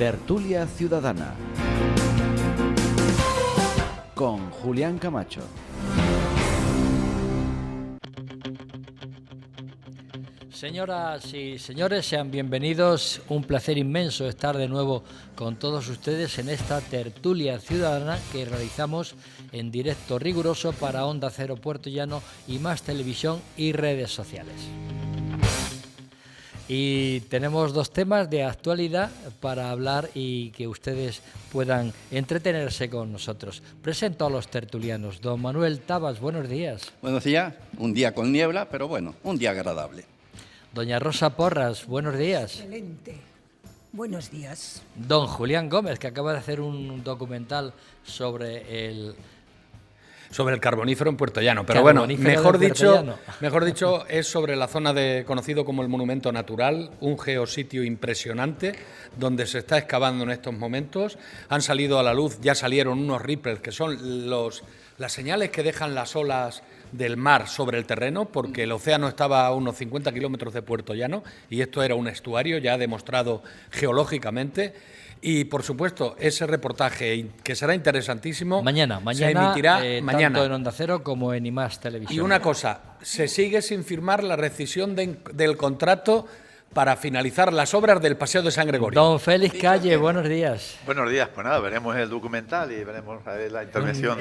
Tertulia Ciudadana con Julián Camacho. Señoras y señores, sean bienvenidos. Un placer inmenso estar de nuevo con todos ustedes en esta tertulia ciudadana que realizamos en directo riguroso para Onda Cero Puerto Llano y Más Televisión y redes sociales. Y tenemos dos temas de actualidad para hablar y que ustedes puedan entretenerse con nosotros. Presento a los tertulianos. Don Manuel Tabas, buenos días. Buenos días. Un día con niebla, pero bueno, un día agradable. Doña Rosa Porras, buenos días. Excelente. Buenos días. Don Julián Gómez, que acaba de hacer un documental sobre el carbonífero en Puerto Llano, pero bueno, mejor dicho es sobre la zona conocido como el Monumento Natural, un geositio impresionante donde se está excavando en estos momentos. Han salido a la luz, ya salieron unos ripples que son las señales que dejan las olas del mar sobre el terreno, porque el océano estaba a unos 50 kilómetros de Puerto Llano y esto era un estuario ya demostrado geológicamente. Y, por supuesto, ese reportaje, que será interesantísimo, mañana se emitirá mañana. Tanto en Onda Cero como en IMAX Televisión. Y una cosa, se sigue sin firmar la rescisión del contrato para finalizar las obras del Paseo de San Gregorio. Don Félix Calle, buenos días. Buenos días, pues nada, veremos el documental y veremos la intervención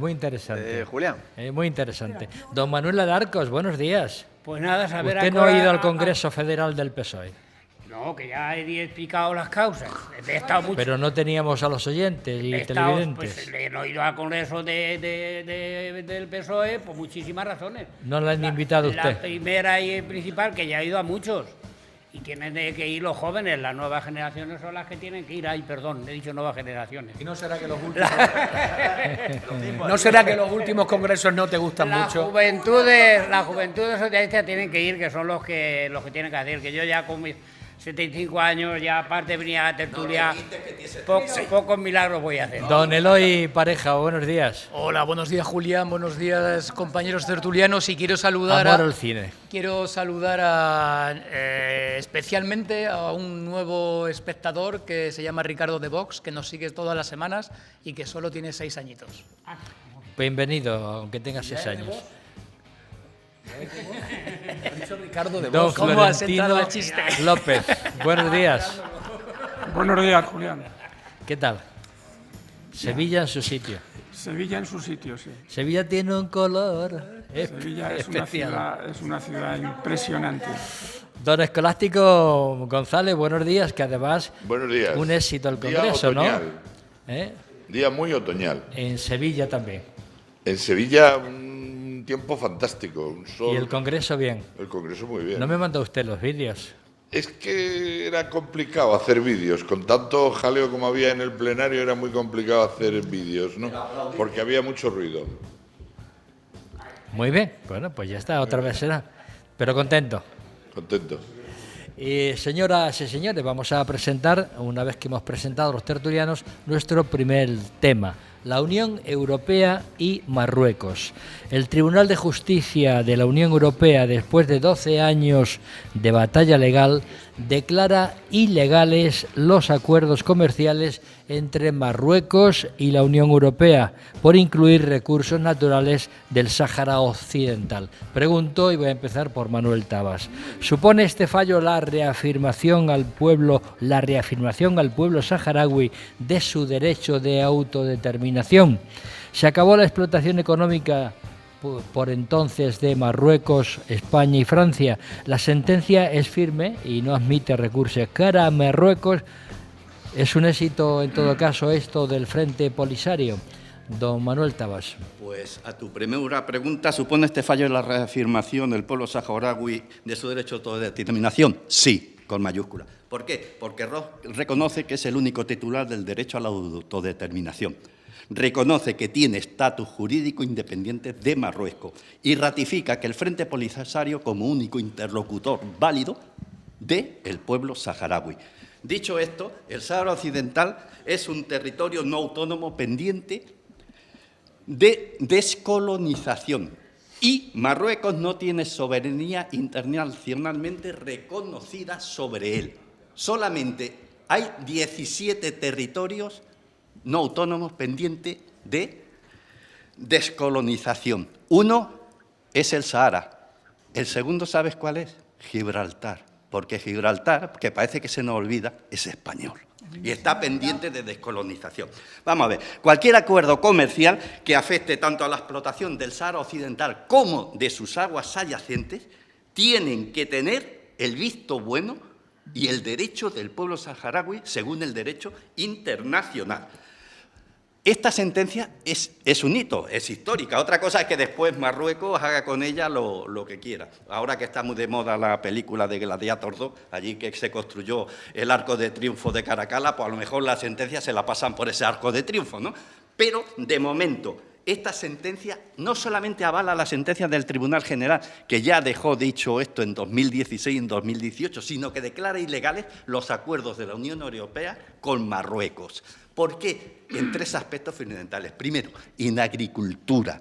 muy interesante. de Julián. Muy interesante. Don Manuel Adarcos, buenos días. Pues nada, saber Usted no ha ido al Congreso Federal del PSOE. No, que ya he explicado las causas. He estado mucho. Pero no teníamos a los oyentes y televidentes. Pues, no he ido al Congreso del PSOE por muchísimas razones. No la han invitado usted. La primera y principal, que ya he ido a muchos. Y tienen que ir los jóvenes, las nuevas generaciones son las que tienen que ir. Ay, perdón, he dicho nuevas generaciones. ¿Y no será que los últimos congresos no te gustan mucho? Las juventudes socialistas tienen que ir, que son los que tienen que hacer. Que yo ya con mis 75 años, ya aparte venía a tertulia, pocos milagros voy a hacer. Don Eloy Pareja, buenos días. Hola, buenos días Julián, buenos días compañeros tertulianos y quiero saludar al cine. Quiero saludar especialmente a un nuevo espectador que se llama Ricardo de Vox, que nos sigue todas las semanas y que solo tiene 6 añitos. Bienvenido, aunque tenga 6 años. Ricardo de Don Vox. ¿Cómo has entrado al chiste? López, buenos días. Buenos días, Julián. ¿Qué tal? Sevilla en su sitio. Sevilla en su sitio, sí. Sevilla tiene un color Sevilla es una ciudad impresionante. Don Escolástico González, buenos días, que además buenos días. Un éxito el Día Congreso, otoñal. ¿no? Día muy otoñal. En Sevilla también. En Sevilla un tiempo fantástico, un sol. Y el Congreso bien. El Congreso muy bien. ¿No me mandó usted los vídeos? Es que era complicado hacer vídeos, con tanto jaleo como había en el plenario era muy complicado hacer vídeos, ¿no? Porque había mucho ruido. Muy bien, bueno, pues ya está, otra vez será. Pero contento. Contento. Señoras y señores, vamos a presentar, una vez que hemos presentado a los tertulianos, nuestro primer tema, la Unión Europea y Marruecos. El Tribunal de Justicia de la Unión Europea, después de 12 años de batalla legal, declara ilegales los acuerdos comerciales entre Marruecos y la Unión Europea por incluir recursos naturales del Sáhara Occidental. Pregunto, y voy a empezar por Manuel Tabas. ¿Supone este fallo la reafirmación al pueblo saharaui de su derecho de autodeterminación? ¿Se acabó la explotación económica por entonces de Marruecos, España y Francia? La sentencia es firme y no admite recursos. Cara a Marruecos, ¿es un éxito en todo caso esto del Frente Polisario? Don Manuel Tabas. Pues a tu primera pregunta, ¿supone este fallo la reafirmación del pueblo saharaui de su derecho a autodeterminación? Sí, con mayúscula. ¿Por qué? Porque reconoce que es el único titular del derecho a la autodeterminación. Reconoce que tiene estatus jurídico independiente de Marruecos y ratifica que el Frente Polisario como único interlocutor válido del pueblo saharaui. Dicho esto, el Sáhara Occidental es un territorio no autónomo pendiente de descolonización y Marruecos no tiene soberanía internacionalmente reconocida sobre él. Solamente hay 17 territorios no autónomos pendientes de descolonización. Uno es el Sahara. El segundo, ¿sabes cuál es? Gibraltar. Porque Gibraltar, que parece que se nos olvida, es español. Y está pendiente de descolonización. Vamos a ver, cualquier acuerdo comercial que afecte tanto a la explotación del Sahara Occidental como de sus aguas adyacentes, tienen que tener el visto bueno y el derecho del pueblo saharaui según el derecho internacional. Esta sentencia es un hito, es histórica. Otra cosa es que después Marruecos haga con ella lo que quiera. Ahora que está muy de moda la película de Gladiator 2, allí que se construyó el Arco de Triunfo de Caracalla, pues a lo mejor la sentencia se la pasan por ese Arco de Triunfo, ¿no? Pero, de momento, esta sentencia no solamente avala la sentencia del Tribunal General, que ya dejó dicho esto en 2016 y en 2018, sino que declara ilegales los acuerdos de la Unión Europea con Marruecos. ¿Por qué? En 3 aspectos fundamentales. Primero, en agricultura,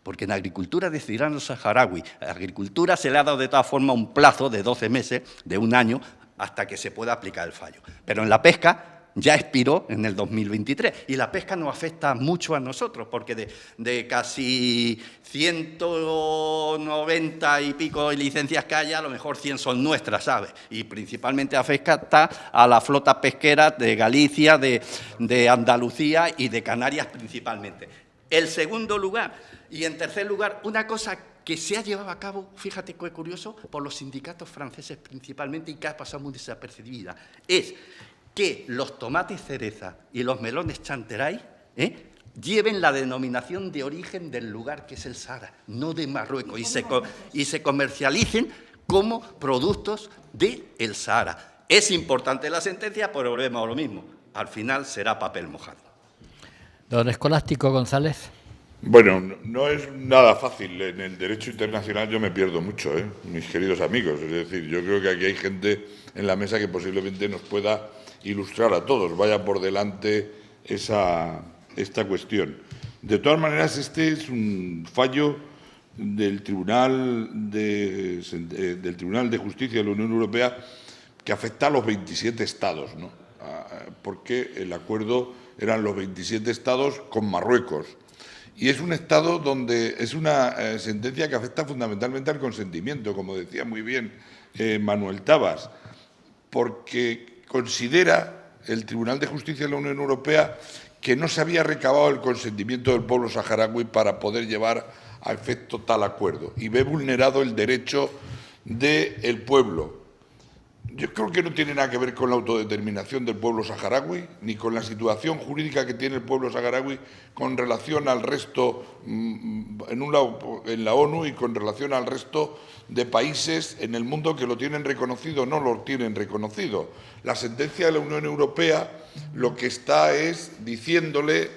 porque en agricultura decidirán los saharauis. A la agricultura se le ha dado de todas formas un plazo de 12 meses, de un año, hasta que se pueda aplicar el fallo. Pero en la pesca ya expiró en el 2023 y la pesca nos afecta mucho a nosotros porque de casi 190 y pico licencias que haya, a lo mejor 100 son nuestras, ¿sabes? Y principalmente afecta a la flota pesquera de Galicia, de Andalucía y de Canarias principalmente. El segundo lugar y en tercer lugar, una cosa que se ha llevado a cabo, fíjate qué curioso, por los sindicatos franceses principalmente y que ha pasado muy desapercibida, es que los tomates cereza y los melones chanteray lleven la denominación de origen del lugar que es el Sahara, no de Marruecos, y se comercialicen como productos del Sahara. Es importante la sentencia, pero volvemos a lo mismo. Al final será papel mojado. Don Escolástico González. Bueno, no es nada fácil. En el derecho internacional yo me pierdo mucho, mis queridos amigos. Es decir, yo creo que aquí hay gente en la mesa que posiblemente nos pueda ilustrar a todos, vaya por delante esta cuestión. De todas maneras, este es un fallo del Tribunal de Justicia de la Unión Europea que afecta a los 27 Estados, ¿no? Porque el acuerdo eran los 27 Estados con Marruecos. Y es un Estado donde es una sentencia que afecta fundamentalmente al consentimiento, como decía muy bien Manuel Tabas, porque considera el Tribunal de Justicia de la Unión Europea que no se había recabado el consentimiento del pueblo saharaui para poder llevar a efecto tal acuerdo y ve vulnerado el derecho del pueblo. Yo creo que no tiene nada que ver con la autodeterminación del pueblo saharaui, ni con la situación jurídica que tiene el pueblo saharaui con relación al resto, en la ONU y con relación al resto de países en el mundo que lo tienen reconocido o no lo tienen reconocido. La sentencia de la Unión Europea lo que está es diciéndole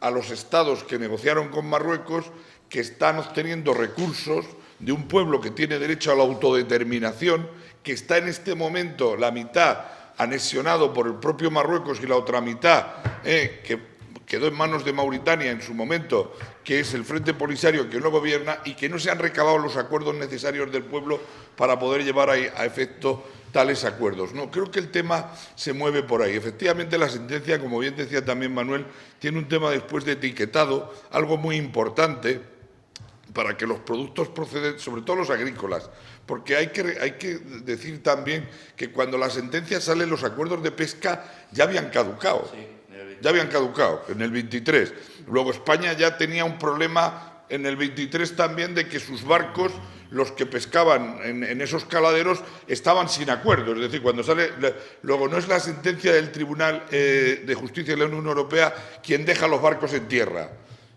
a los estados que negociaron con Marruecos que están obteniendo recursos de un pueblo que tiene derecho a la autodeterminación, que está en este momento la mitad anexionado por el propio Marruecos y la otra mitad que quedó en manos de Mauritania en su momento, que es el Frente Polisario que no gobierna y que no se han recabado los acuerdos necesarios del pueblo para poder llevar a efecto tales acuerdos. No, creo que el tema se mueve por ahí. Efectivamente, la sentencia, como bien decía también Manuel, tiene un tema después de etiquetado, algo muy importante para que los productos procedentes, sobre todo los agrícolas, porque hay que decir también que cuando la sentencia sale los acuerdos de pesca ya habían caducado, en el 23. Luego España ya tenía un problema en el 23 también de que sus barcos, los que pescaban en esos caladeros, estaban sin acuerdo. Es decir, cuando sale... Luego no es la sentencia del Tribunal de Justicia de la Unión Europea quien deja los barcos en tierra.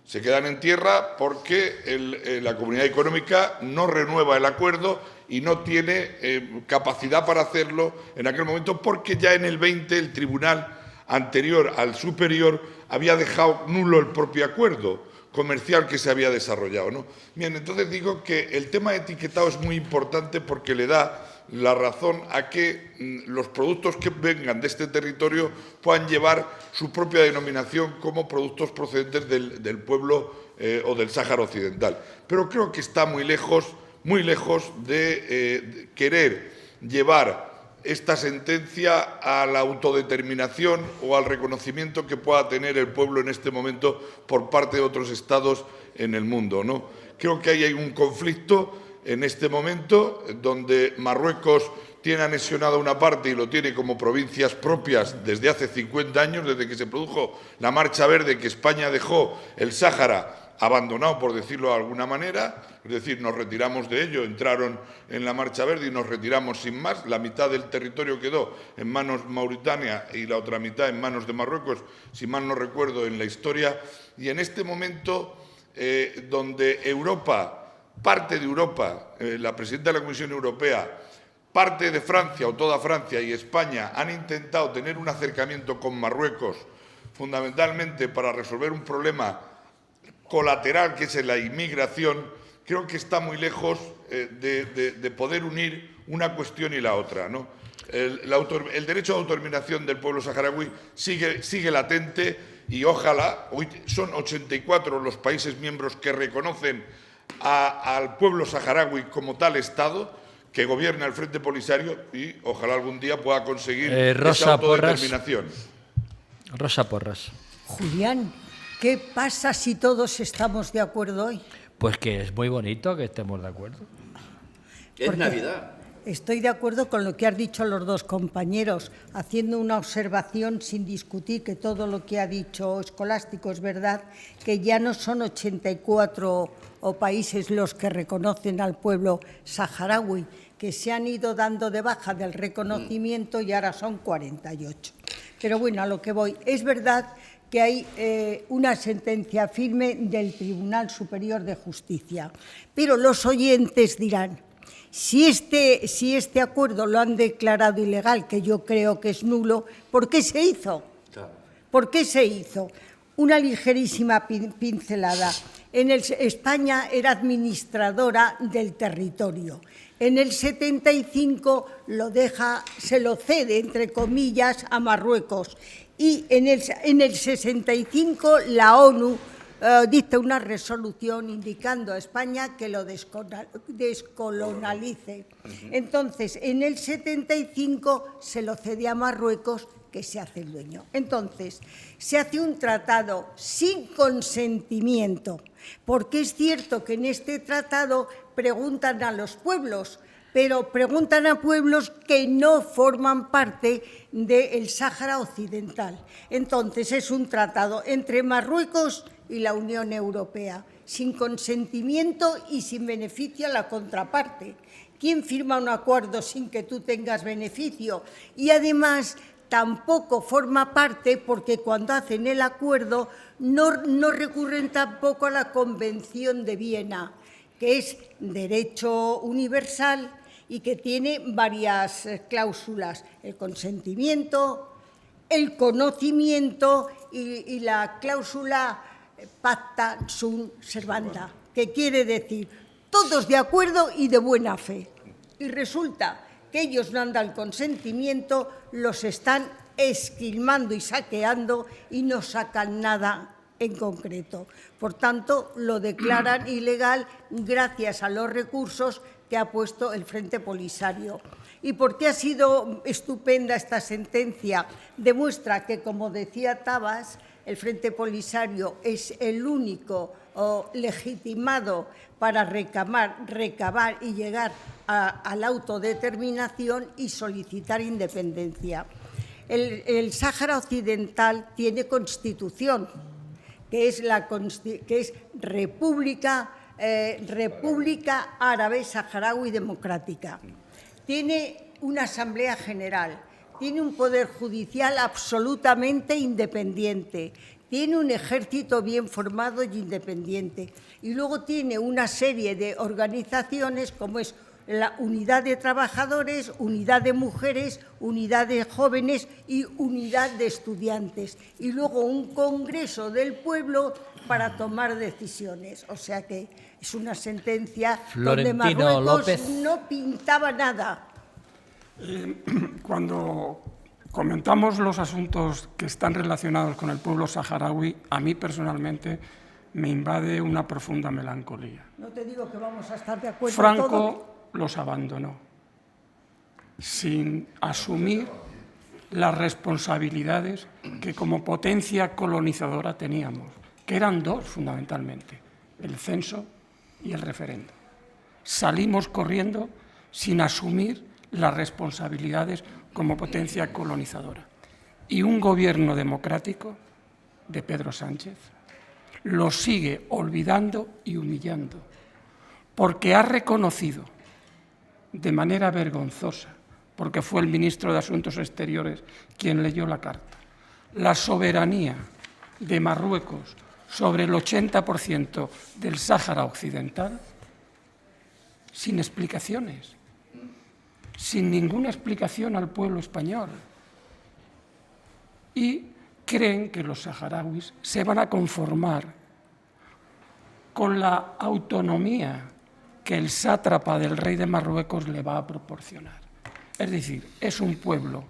Se quedan en tierra porque la Comunidad Económica no renueva el acuerdo y no tiene capacidad para hacerlo en aquel momento porque ya en el 20 el tribunal anterior al superior había dejado nulo el propio acuerdo comercial que se había desarrollado, ¿no? Bien, entonces digo que el tema de etiquetado es muy importante porque le da la razón a que los productos que vengan de este territorio puedan llevar su propia denominación como productos procedentes del pueblo o del Sáhara Occidental. Pero creo que está muy lejos de querer llevar esta sentencia a la autodeterminación o al reconocimiento que pueda tener el pueblo en este momento por parte de otros estados en el mundo, ¿no? Creo que ahí hay un conflicto en este momento donde Marruecos tiene anexionado una parte y lo tiene como provincias propias desde hace 50 años, desde que se produjo la Marcha Verde, que España dejó el Sáhara abandonado, por decirlo de alguna manera, es decir, nos retiramos de ello, entraron en la Marcha Verde y nos retiramos sin más. La mitad del territorio quedó en manos de Mauritania y la otra mitad en manos de Marruecos, si mal no recuerdo, en la historia. Y en este momento, donde Europa, parte de Europa, la presidenta de la Comisión Europea, parte de Francia o toda Francia y España han intentado tener un acercamiento con Marruecos, fundamentalmente para resolver un problema colateral que es la inmigración, creo que está muy lejos de poder unir una cuestión y la otra, ¿no? El derecho a autodeterminación del pueblo saharaui sigue latente y ojalá, hoy son 84 los países miembros que reconocen al pueblo saharaui como tal Estado, que gobierna el Frente Polisario y ojalá algún día pueda conseguir esa autodeterminación. Rosa Porras. Julián, ¿qué pasa si todos estamos de acuerdo hoy? Pues que es muy bonito que estemos de acuerdo. Es Navidad. Estoy de acuerdo con lo que han dicho los dos compañeros, haciendo una observación sin discutir que todo lo que ha dicho Escolástico es verdad, que ya no son 84 países los que reconocen al pueblo saharaui, que se han ido dando de baja del reconocimiento y ahora son 48. Pero bueno, a lo que voy, es verdad que hay una sentencia firme del Tribunal Superior de Justicia, pero los oyentes dirán, si este acuerdo lo han declarado ilegal, que yo creo que es nulo, ¿por qué se hizo? ¿Por qué se hizo? Una ligerísima pincelada. España era administradora del territorio. En el 75 se lo cede, entre comillas, a Marruecos. Y en el 65 la ONU dicta una resolución indicando a España que lo descolonialice. Entonces, en el 75 se lo cede a Marruecos, que se hace el dueño. Entonces, se hace un tratado sin consentimiento, porque es cierto que en este tratado preguntan a los pueblos, pero preguntan a pueblos que no forman parte del Sáhara Occidental. Entonces, es un tratado entre Marruecos y la Unión Europea, sin consentimiento y sin beneficio a la contraparte. ¿Quién firma un acuerdo sin que tú tengas beneficio? Y además tampoco forma parte, porque cuando hacen el acuerdo no recurren tampoco a la Convención de Viena, que es derecho universal y que tiene varias cláusulas: el consentimiento, el conocimiento y la cláusula pacta sunt servanda, que quiere decir todos de acuerdo y de buena fe. Y resulta que ellos no han dado el consentimiento, los están esquilmando y saqueando y no sacan nada en concreto. Por tanto, lo declaran ilegal gracias a los recursos que ha puesto el Frente Polisario. ¿Y por qué ha sido estupenda esta sentencia? Demuestra que, como decía Tabas, el Frente Polisario es el único legitimado para recabar y llegar a la autodeterminación y solicitar independencia. El Sáhara Occidental tiene constitución, que es República Árabe Saharaui Democrática. Tiene una Asamblea General, tiene un Poder Judicial absolutamente independiente, tiene un ejército bien formado y independiente, y luego tiene una serie de organizaciones como es la Unidad de Trabajadores, Unidad de Mujeres, Unidad de Jóvenes y Unidad de Estudiantes, y luego un Congreso del Pueblo para tomar decisiones. O sea que es una sentencia donde Marruecos no pintaba nada. Cuando comentamos los asuntos que están relacionados con el pueblo saharaui, a mí personalmente me invade una profunda melancolía. No te digo que vamos a estar de acuerdo. Franco los abandonó. sin asumir las responsabilidades que como potencia colonizadora teníamos, que eran dos fundamentalmente, el censo y el referéndum. Salimos corriendo sin asumir las responsabilidades como potencia colonizadora. Y un gobierno democrático de Pedro Sánchez lo sigue olvidando y humillando, porque ha reconocido de manera vergonzosa, porque fue el ministro de Asuntos Exteriores quien leyó la carta, la soberanía de Marruecos sobre el 80% del Sáhara Occidental, sin explicaciones, sin ninguna explicación al pueblo español. Y creen que los saharauis se van a conformar con la autonomía que el sátrapa del rey de Marruecos le va a proporcionar. Es decir, es un pueblo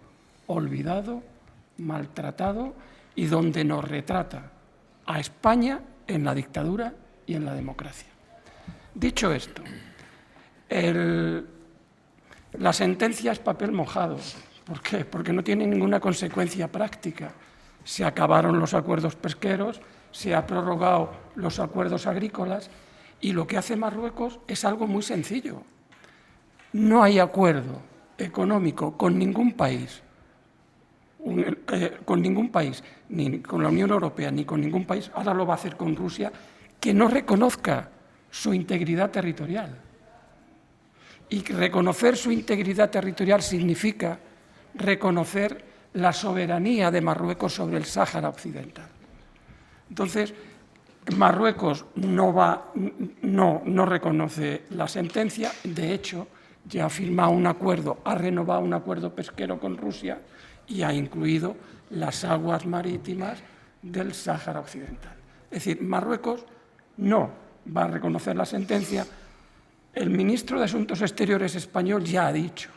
olvidado, maltratado y donde nos retrata a España en la dictadura y en la democracia. Dicho esto, la sentencia es papel mojado. ¿Por qué? Porque no tiene ninguna consecuencia práctica. Se acabaron los acuerdos pesqueros, se ha prorrogado los acuerdos agrícolas y lo que hace Marruecos es algo muy sencillo. No hay acuerdo económico con ningún país, ni con la Unión Europea, ni con ningún país, ahora lo va a hacer con Rusia, que no reconozca su integridad territorial. Y reconocer su integridad territorial significa reconocer la soberanía de Marruecos sobre el Sáhara Occidental. Entonces, Marruecos no reconoce la sentencia, de hecho, ya ha firmado un acuerdo, ha renovado un acuerdo pesquero con Rusia y ha incluido las aguas marítimas del Sáhara Occidental. Es decir, Marruecos no va a reconocer la sentencia. El ministro de Asuntos Exteriores español ya ha dicho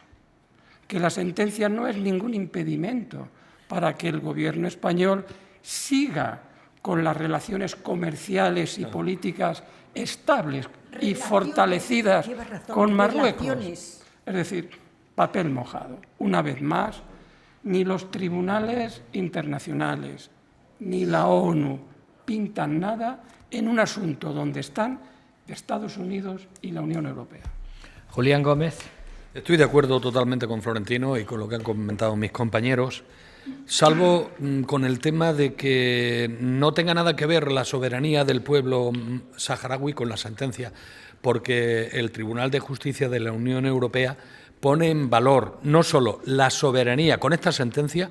que la sentencia no es ningún impedimento para que el gobierno español siga con las relaciones comerciales y políticas estables y fortalecidas con Marruecos. Es decir, papel mojado. Una vez más, ni los tribunales internacionales ni la ONU pintan nada en un asunto donde están Estados Unidos y la Unión Europea. Julián Gómez. Estoy de acuerdo totalmente con Florentino y con lo que han comentado mis compañeros, salvo con el tema de que no tenga nada que ver la soberanía del pueblo saharaui con la sentencia, porque el Tribunal de Justicia de la Unión Europea pone en valor no solo la soberanía, con esta sentencia,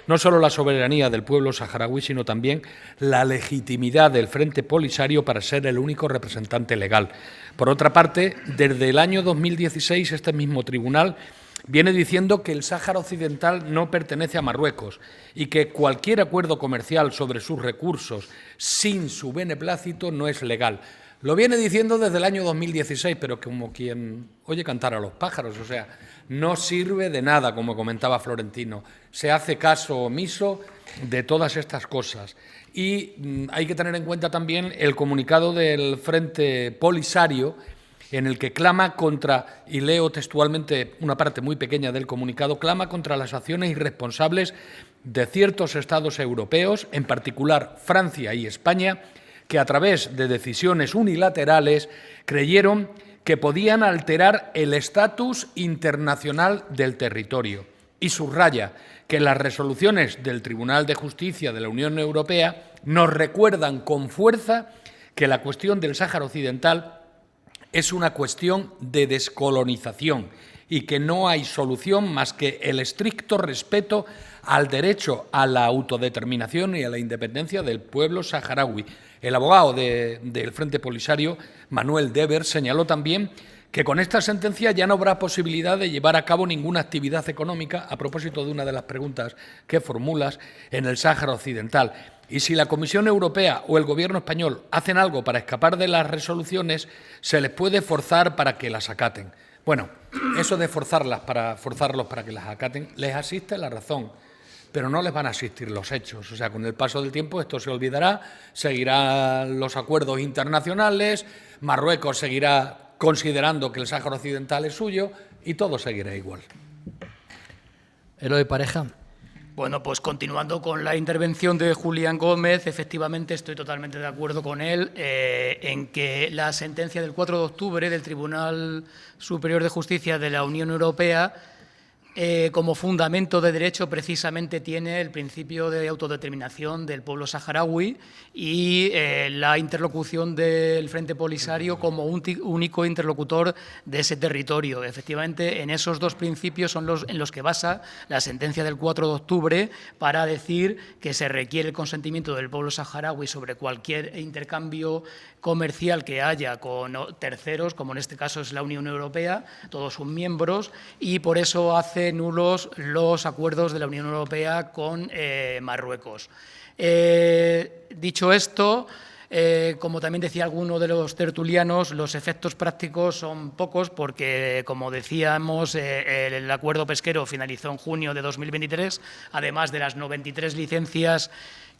no solo la soberanía del pueblo saharaui, sino también la legitimidad del Frente Polisario para ser el único representante legal. Por otra parte, desde el año 2016, este mismo tribunal viene diciendo que el Sáhara Occidental no pertenece a Marruecos y que cualquier acuerdo comercial sobre sus recursos sin su beneplácito no es legal. Lo viene diciendo desde el año 2016, pero como quien oye cantar a los pájaros, o sea, no sirve de nada, como comentaba Florentino. Se hace caso omiso de todas estas cosas. Y hay que tener en cuenta también el comunicado del Frente Polisario, en el que clama contra, y leo textualmente una parte muy pequeña del comunicado, clama contra las acciones irresponsables de ciertos estados europeos, en particular Francia y España, que a través de decisiones unilaterales creyeron que podían alterar el estatus internacional del territorio. Y subraya que las resoluciones del Tribunal de Justicia de la Unión Europea nos recuerdan con fuerza que la cuestión del Sáhara Occidental es una cuestión de descolonización y que no hay solución más que el estricto respeto al derecho a la autodeterminación y a la independencia del pueblo saharaui. El abogado del Frente Polisario, Manuel Dever, señaló también que con esta sentencia ya no habrá posibilidad de llevar a cabo ninguna actividad económica, a propósito de una de las preguntas que formulas, en el Sáhara Occidental. Y si la Comisión Europea o el Gobierno español hacen algo para escapar de las resoluciones, se les puede forzar para que las acaten. Bueno, eso de forzarlos para que las acaten, les asiste la razón, pero no les van a asistir los hechos. O sea, con el paso del tiempo esto se olvidará, seguirán los acuerdos internacionales, Marruecos seguirá considerando que el Sáhara Occidental es suyo y todo seguirá igual. Eloy Pareja. Bueno, pues continuando con la intervención de Julián Gómez, efectivamente estoy totalmente de acuerdo con él en que la sentencia del 4 de octubre del Tribunal Superior de Justicia de la Unión Europea como fundamento de derecho precisamente tiene el principio de autodeterminación del pueblo saharaui y la interlocución del Frente Polisario como único interlocutor de ese territorio. Efectivamente, en esos dos principios son en los que basa la sentencia del 4 de octubre para decir que se requiere el consentimiento del pueblo saharaui sobre cualquier intercambio comercial que haya con terceros, como en este caso es la Unión Europea, todos sus miembros, y por eso hace nulos los acuerdos de la Unión Europea con Marruecos. Dicho esto, como también decía alguno de los tertulianos, los efectos prácticos son pocos porque, como decíamos, el acuerdo pesquero finalizó en junio de 2023, además de las 93 licencias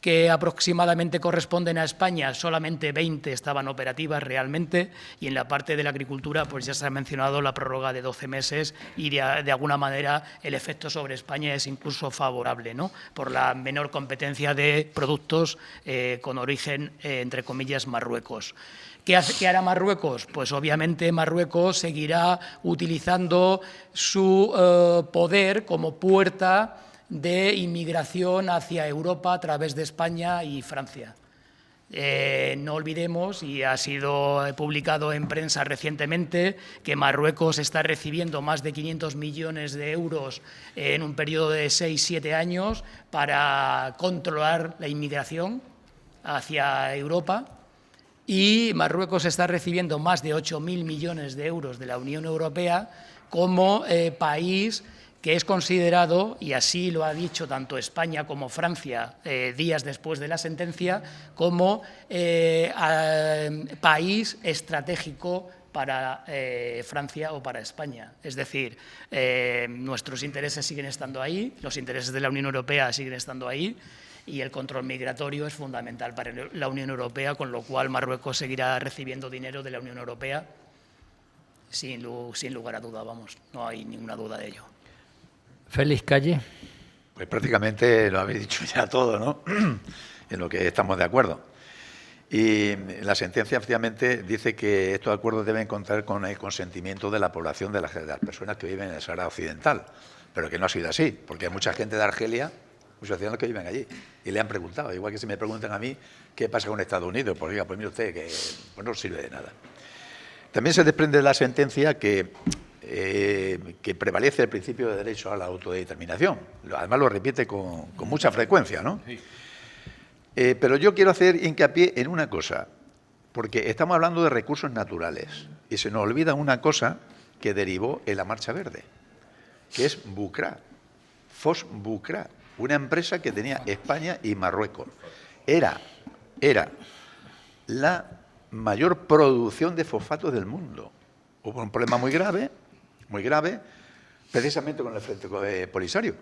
que aproximadamente corresponden a España, solamente 20 estaban operativas realmente, y en la parte de la agricultura pues ya se ha mencionado la prórroga de 12 meses y de alguna manera el efecto sobre España es incluso favorable, ¿no?, por la menor competencia de productos con origen, entre comillas, Marruecos. ¿Qué hará Marruecos? Pues obviamente Marruecos seguirá utilizando su poder como puerta de inmigración hacia Europa a través de España y Francia. No olvidemos, y ha sido publicado en prensa recientemente, que Marruecos está recibiendo más de 500 millones de euros en un periodo de 6-7 años para controlar la inmigración hacia Europa, y Marruecos está recibiendo más de 8.000 millones de euros de la Unión Europea como país que es considerado, y así lo ha dicho tanto España como Francia días después de la sentencia, como país estratégico para Francia o para España. Es decir, nuestros intereses siguen estando ahí, los intereses de la Unión Europea siguen estando ahí, y el control migratorio es fundamental para la Unión Europea, con lo cual Marruecos seguirá recibiendo dinero de la Unión Europea sin lugar a duda, vamos, no hay ninguna duda de ello. Félix Calle. Pues prácticamente lo habéis dicho ya todo, ¿no? En lo que estamos de acuerdo. Y la sentencia, efectivamente, dice que estos acuerdos deben contar con el consentimiento de la población de las personas que viven en el Sahara Occidental, pero que no ha sido así, porque hay mucha gente de Argelia, muchos ciudadanos que viven allí, y le han preguntado, igual que si me preguntan a mí qué pasa con Estados Unidos, pues diga, pues mire usted, que pues no sirve de nada. También se desprende de la sentencia que prevalece el principio de derecho a la autodeterminación. Además lo repite con mucha frecuencia, ¿no? Sí. Pero yo quiero hacer hincapié en una cosa, porque estamos hablando de recursos naturales y se nos olvida una cosa que derivó en la Marcha Verde, que es Bucra, Fos Bucra, una empresa que tenía España y Marruecos. Era la mayor producción de fosfatos del mundo. Hubo un problema muy grave, precisamente con el Frente Polisario,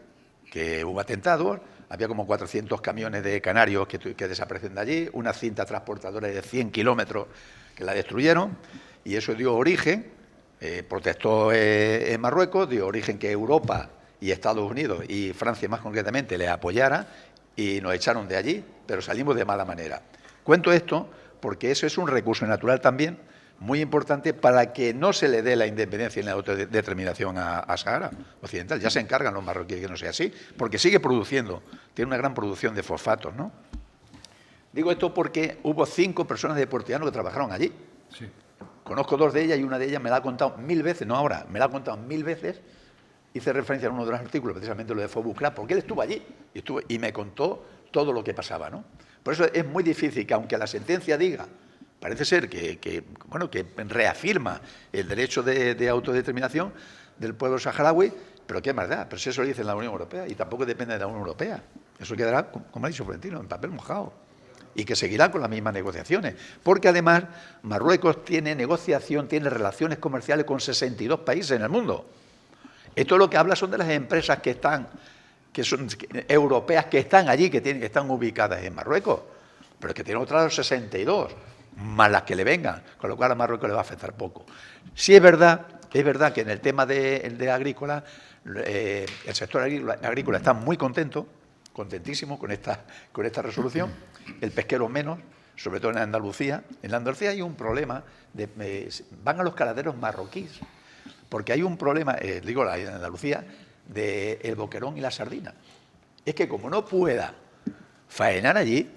que hubo atentados, había como 400 camiones de canarios que desaparecen de allí, una cinta transportadora de 100 kilómetros que la destruyeron, y eso dio origen, protestó en Marruecos, dio origen que Europa y Estados Unidos y Francia más concretamente le apoyara y nos echaron de allí, pero salimos de mala manera. Cuento esto porque eso es un recurso natural también muy importante para que no se le dé la independencia y la autodeterminación a Sahara Occidental. Ya se encargan los marroquíes que no sea así, porque sigue produciendo, tiene una gran producción de fosfatos, ¿no? Digo esto porque hubo 5 personas de Puerto Llano que trabajaron allí. Sí. Conozco 2 de ellas y una de ellas me la ha contado 1000 veces, no ahora, me la ha contado 1000 veces. Hice referencia en uno de los artículos, precisamente lo de Fobucla, porque él estuvo allí y me contó todo lo que pasaba, ¿no? Por eso es muy difícil que, aunque la sentencia diga, parece ser que reafirma el derecho de autodeterminación del pueblo saharaui, pero qué más da, pero si eso lo dice la Unión Europea y tampoco depende de la Unión Europea. Eso quedará, como ha dicho Florentino, en papel mojado. Y que seguirá con las mismas negociaciones. Porque además Marruecos tiene negociación, tiene relaciones comerciales con 62 países en el mundo. Esto lo que habla son de las empresas que son europeas que están allí, que están ubicadas en Marruecos, pero que tienen otras 62, más las que le vengan, con lo cual a Marruecos le va a afectar poco. Sí es verdad Es verdad que en el tema de agrícola, el sector agrícola está muy contento, contentísimo con esta resolución, el pesquero menos, sobre todo en Andalucía. En Andalucía hay un problema, van a los caladeros marroquíes, porque hay un problema, digo, en Andalucía, del boquerón y la sardina. Es que como no pueda faenar allí,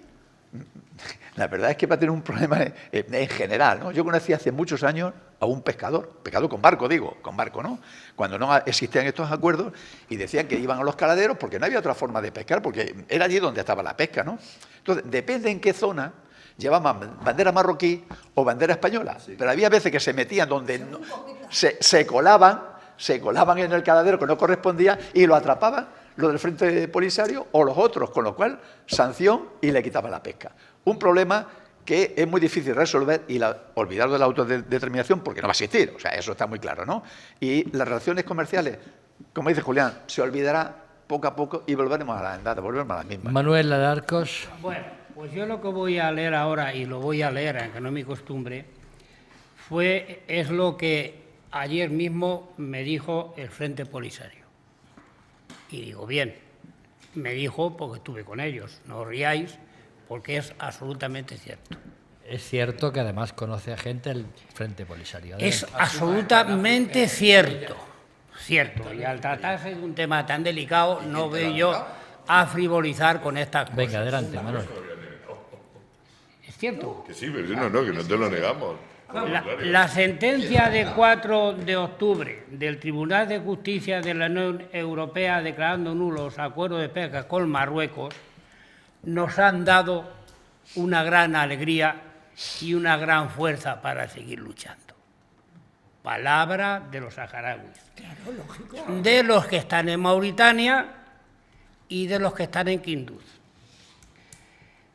la verdad es que va a tener un problema en general, ¿no? Yo conocí hace muchos años a un pescador con barco, ¿no? Cuando no existían estos acuerdos, y decían que iban a los caladeros porque no había otra forma de pescar, porque era allí donde estaba la pesca, ¿no? Entonces, depende en qué zona llevaban bandera marroquí o bandera española, sí. Pero había veces que se metían donde no, se colaban en el caladero que no correspondía y lo atrapaban los del Frente Polisario o los otros, con lo cual sanción y le quitaban la pesca. Un problema que es muy difícil resolver y olvidar de la autodeterminación porque no va a existir, o sea, eso está muy claro, ¿no? Y las relaciones comerciales, como dice Julián, se olvidará poco a poco y volveremos a la andada, volveremos a la misma. Manuel Alarcos. Bueno, pues yo lo que voy a leer ahora, y lo voy a leer, aunque no es mi costumbre, es lo que ayer mismo me dijo el Frente Polisario. Y digo, bien, me dijo porque estuve con ellos, no os riáis, porque es absolutamente cierto. Es cierto que además conoce a gente del Frente Polisario. Es absolutamente cierto, y al tratarse de un tema tan delicado no veo yo a frivolizar con estas cosas. Venga, adelante, Manuel. ¿Es cierto? Que sí, pero no, que no te lo negamos. La sentencia de 4 de octubre del Tribunal de Justicia de la Unión Europea declarando nulos los acuerdos de pesca con Marruecos nos han dado una gran alegría y una gran fuerza para seguir luchando. Palabra de los saharauis, claro, lógico, de los que están en Mauritania y de los que están en Quindus.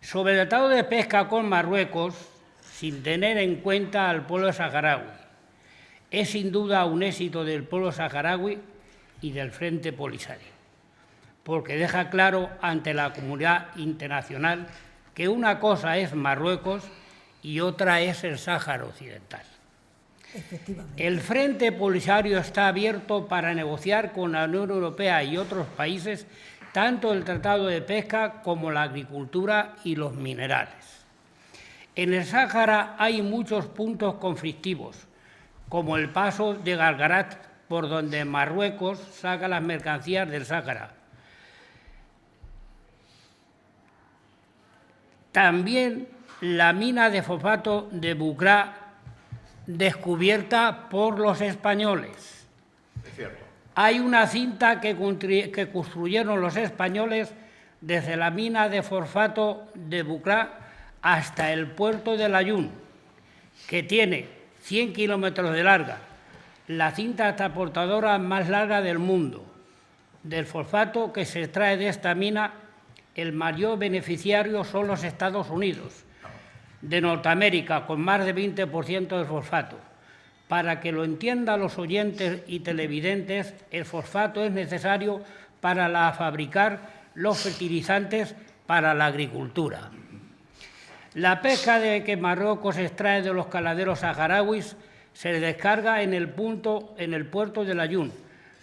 Sobre el tratado de pesca con Marruecos, sin tener en cuenta al pueblo saharaui, es sin duda un éxito del pueblo saharaui y del Frente Polisario, porque deja claro ante la comunidad internacional que una cosa es Marruecos y otra es el Sáhara Occidental. El Frente Polisario está abierto para negociar con la Unión Europea y otros países tanto el Tratado de Pesca como la agricultura y los minerales. En el Sáhara hay muchos puntos conflictivos, como el paso de Galgarat, por donde Marruecos saca las mercancías del Sáhara. También la mina de fosfato de Bucra, descubierta por los españoles. Es cierto. Hay una cinta que construyeron los españoles desde la mina de fosfato de Bucra hasta el puerto de Layún, que tiene 100 kilómetros de larga, la cinta transportadora más larga del mundo. Del fosfato que se extrae de esta mina, el mayor beneficiario son los Estados Unidos de Norteamérica, con más de 20% de fosfato. Para que lo entiendan los oyentes y televidentes, el fosfato es necesario para fabricar los fertilizantes para la agricultura. La pesca que Marruecos extrae de los caladeros saharauis se descarga en el puerto de Layún,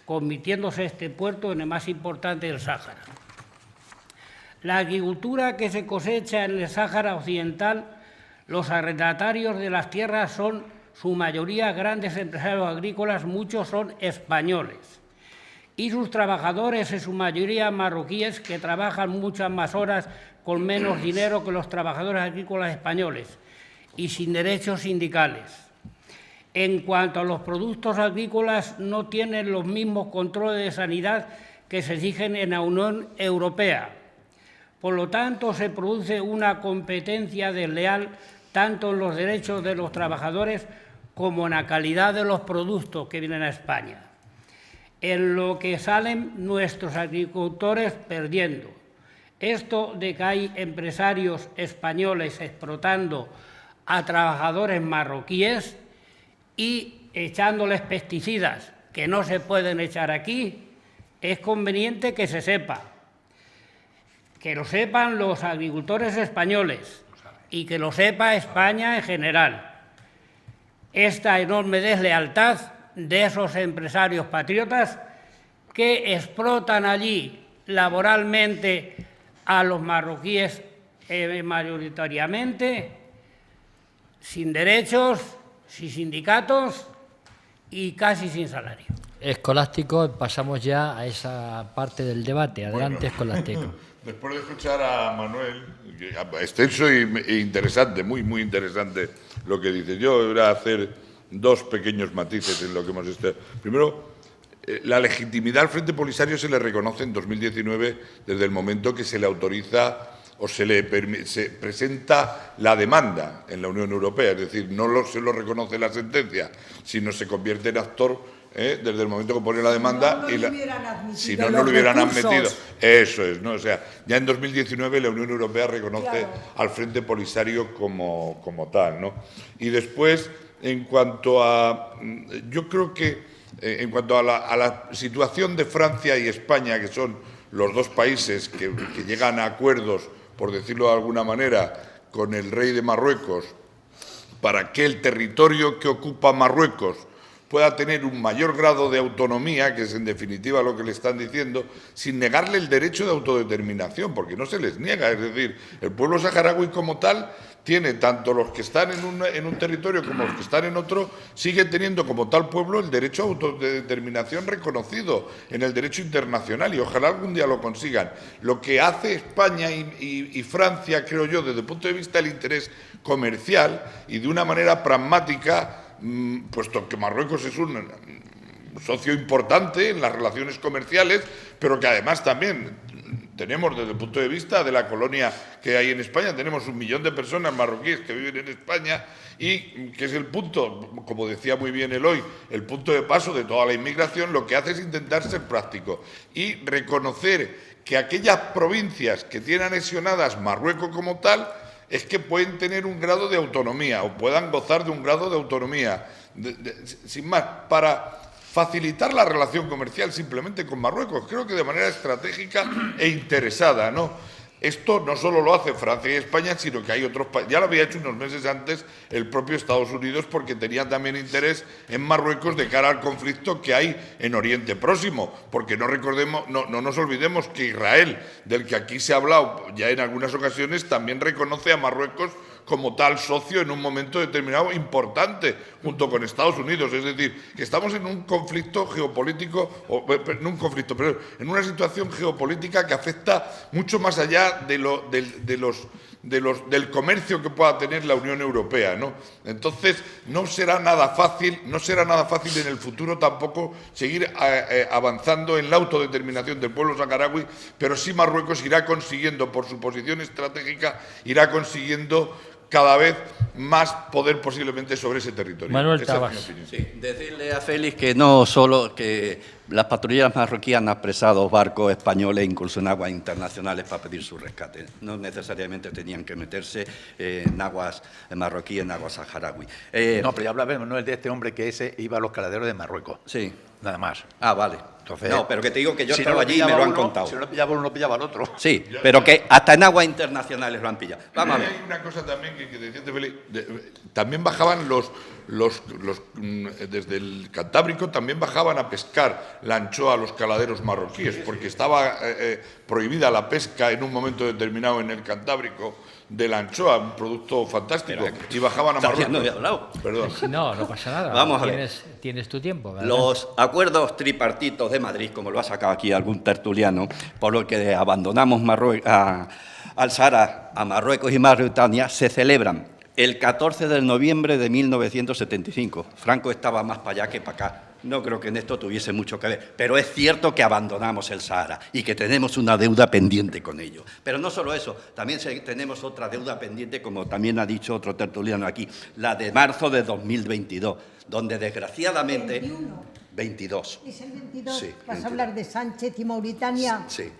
convirtiéndose este puerto en el más importante del Sáhara. La agricultura que se cosecha en el Sáhara Occidental, los arrendatarios de las tierras son su mayoría grandes empresarios agrícolas, muchos son españoles, y sus trabajadores en su mayoría marroquíes que trabajan muchas más horas con menos dinero que los trabajadores agrícolas españoles y sin derechos sindicales. En cuanto a los productos agrícolas, no tienen los mismos controles de sanidad que se exigen en la Unión Europea. Por lo tanto, se produce una competencia desleal tanto en los derechos de los trabajadores como en la calidad de los productos que vienen a España, en lo que salen nuestros agricultores perdiendo. Esto de que hay empresarios españoles explotando a trabajadores marroquíes y echándoles pesticidas que no se pueden echar aquí, es conveniente que se sepa. Que lo sepan los agricultores españoles y que lo sepa España en general. Esta enorme deslealtad de esos empresarios patriotas que explotan allí laboralmente a los marroquíes mayoritariamente, sin derechos, sin sindicatos y casi sin salario. Escolástico, pasamos ya a esa parte del debate. Adelante, Escolástico. Después de escuchar a Manuel, extenso e interesante, muy, muy interesante lo que dice. Yo voy a hacer dos pequeños matices en lo que hemos estado. Primero, la legitimidad al Frente Polisario se le reconoce en 2019 desde el momento que se le autoriza o se presenta la demanda en la Unión Europea. Es decir, no se lo reconoce la sentencia, sino se convierte en actor desde el momento que pone la demanda. Si no lo hubieran admitido. Eso es, ¿no? O sea, ya en 2019 la Unión Europea reconoce al Frente Polisario como tal, ¿no? Y después, en cuanto a... Yo creo que en cuanto a la situación de Francia y España, que son los dos países que llegan a acuerdos, por decirlo de alguna manera, con el rey de Marruecos, para que el territorio que ocupa Marruecos pueda tener un mayor grado de autonomía, que es en definitiva lo que le están diciendo, sin negarle el derecho de autodeterminación, porque no se les niega. Es decir, el pueblo saharaui como tal tiene, tanto los que están en un territorio como los que están en otro, sigue teniendo como tal pueblo el derecho a autodeterminación reconocido en el derecho internacional, y ojalá algún día lo consigan. Lo que hace España y Francia, creo yo, desde el punto de vista del interés comercial y de una manera pragmática, puesto que Marruecos es un socio importante en las relaciones comerciales, pero que además también tenemos, desde el punto de vista de la colonia que hay en España, tenemos 1 millón de personas marroquíes que viven en España, y que es el punto, como decía muy bien Eloy, el punto de paso de toda la inmigración. Lo que hace es intentar ser práctico y reconocer que aquellas provincias que tienen anexionadas Marruecos como tal, es que pueden tener un grado de autonomía o puedan gozar de un grado de autonomía, sin más, para facilitar la relación comercial simplemente con Marruecos, creo que de manera estratégica e interesada, ¿no? Esto no solo lo hace Francia y España, sino que hay otros países. Ya lo había hecho unos meses antes el propio Estados Unidos, porque tenía también interés en Marruecos de cara al conflicto que hay en Oriente Próximo, porque no nos olvidemos que Israel, del que aquí se ha hablado ya en algunas ocasiones, también reconoce a Marruecos como tal socio en un momento determinado importante, junto con Estados Unidos. Es decir, que estamos en un conflicto geopolítico, en una situación geopolítica que afecta mucho más allá del comercio que pueda tener la Unión Europea, ¿no? Entonces, no será nada fácil en el futuro tampoco seguir avanzando en la autodeterminación del pueblo saharaui, pero sí Marruecos irá consiguiendo, por su posición estratégica, irá consiguiendo cada vez más poder posiblemente sobre ese territorio. Manuel Esa Tabas. es mi opinión. Sí, decirle a Félix que no solo que las patrulleras marroquíes han apresado barcos españoles, incluso en aguas internacionales, para pedir su rescate. No necesariamente tenían que meterse en aguas marroquíes, en aguas saharaui. No, pero ya hablaba Manuel de este hombre que iba a los caladeros de Marruecos. Sí. Nada más. Ah, vale. Entonces, no, pero que te digo que yo si estaba no allí y me lo han contado. Si no lo pillaba uno, lo pillaba el otro. Sí, pero que hasta en aguas internacionales lo han pillado. Vamos a ver. Hay una cosa también que decía Félix, también bajaban desde el Cantábrico, también bajaban a pescar la anchoa a los caladeros marroquíes, porque estaba prohibida la pesca en un momento determinado en el Cantábrico de la anchoa, un producto fantástico, y bajaban a Marruecos. Perdón. No pasa nada. Vamos a ver. Tienes tu tiempo, ¿verdad? Los acuerdos tripartitos de Madrid, como lo ha sacado aquí algún tertuliano, por lo que abandonamos al Sahara, a Marruecos y Mauritania, se celebran el 14 de noviembre de 1975. Franco estaba más para allá que para acá. No creo que en esto tuviese mucho que ver, pero es cierto que abandonamos el Sahara y que tenemos una deuda pendiente con ello. Pero no solo eso, también tenemos otra deuda pendiente, como también ha dicho otro tertuliano aquí, la de marzo de 2022, donde desgraciadamente... 22. ¿Es el 22? Sí, ¿Vas 22. a hablar de Sánchez y Mauritania? Sí.